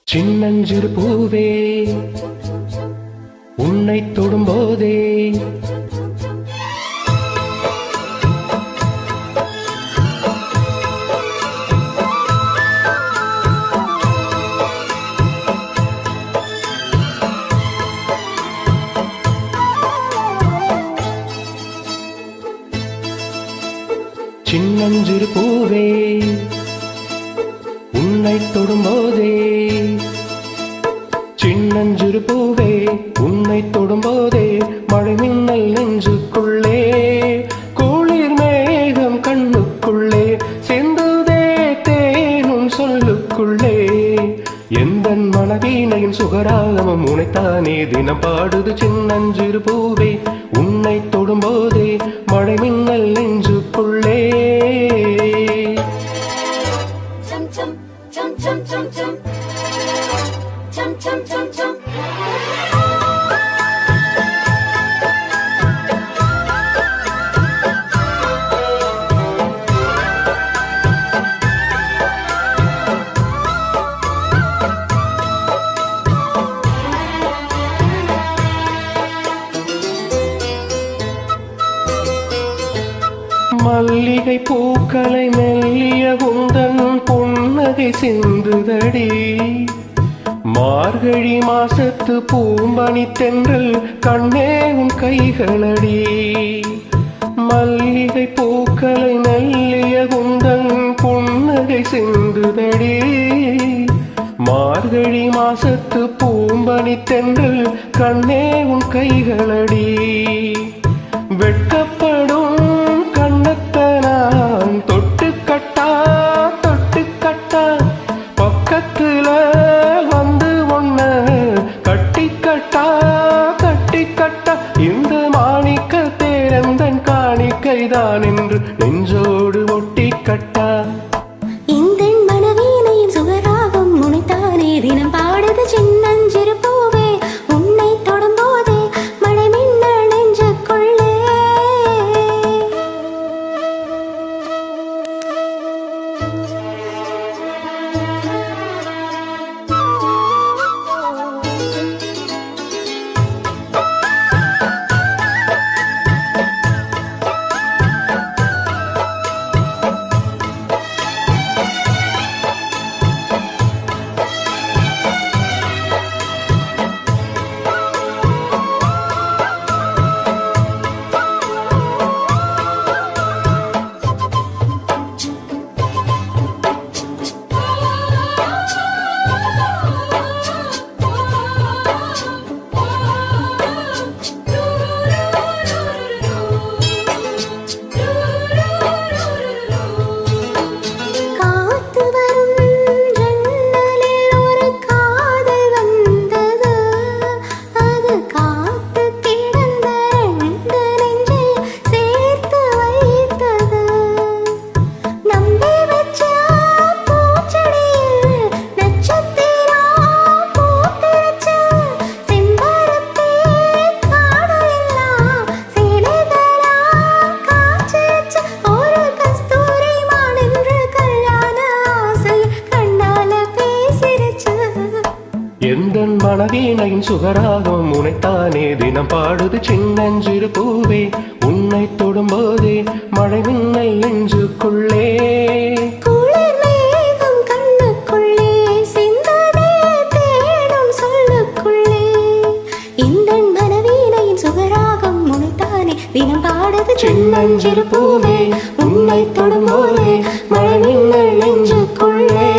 சின்னஞ்சிறு பூவே உன்னை தொடும்போதே சின்னஞ்சிறு பூவே உன்னை தொடும்போதே சின்னஞ்சிறு பூவே உன்னை தொடும்போதே மழை மின்னல் நெஞ்சுக்குள்ளே குளிர் மேகம் கண்ணுக்குள்ளே சிந்துதே தேனும் சொல்லுக்குள்ளே எந்தன் மனவீணையின் சுகராகமும் உனைத்தானே தினம் பாடுது சின்னஞ்சிறு பூவே உன்னை தொடும்போதே மழை மின்னல் நெஞ்சுக்குள்ளே மல்லிகை பூக்களை மெல்லிய உந்தன் புன்னகை சிந்துதடி மார்கழி மாசத்து பூம்பனி தென்றல் கண்ணே உன் கைகளடி மல்லிகை பூக்களை மெல்லிய உந்தன் புன்னகை சிந்துதடி மார்கழி மாசத்து பூம்பனி தென்றல் கண்ணே உன் கைகளடி வெட்கப்படும் கண்ணத்தனான் தொட்டு கட்டா பக்கத்துல வந்து ஒன்ன கட்டி கட்டா இந்த மாணிக்க தேரந்தன் காணிக்கைதான் என்று நெஞ்சோடு ஒட்டி கட்டா இந்த மனவீணையின் சுகராகம் முனைத்தானே தினம் பாடுது சின்னஞ்சிறு பூவே உன்னை தொடும்போதே மழை மின்னல் நெஞ்சுக்குள்ளே எந்தன் மனவீணையின் சுகராகம் உனைத்தானே தினம் பாடுது சின்னஞ்சிறு பூவே உன்னை தொடும்போதே மழை மின்னல் நெஞ்சுக்குள்ளே குளிர் மேகம் கண்ணுக்குள்ளே சிந்ததே தேடும் சொல்லுக்குள்ளே இந்த மனவீணையின் சுகராகம் உனைத்தானே தினம் பாடுது சின்னஞ்சிறு பூவே உன்னை தொடும்போதே மழை மின்னல் நெஞ்சுக்குள்ளே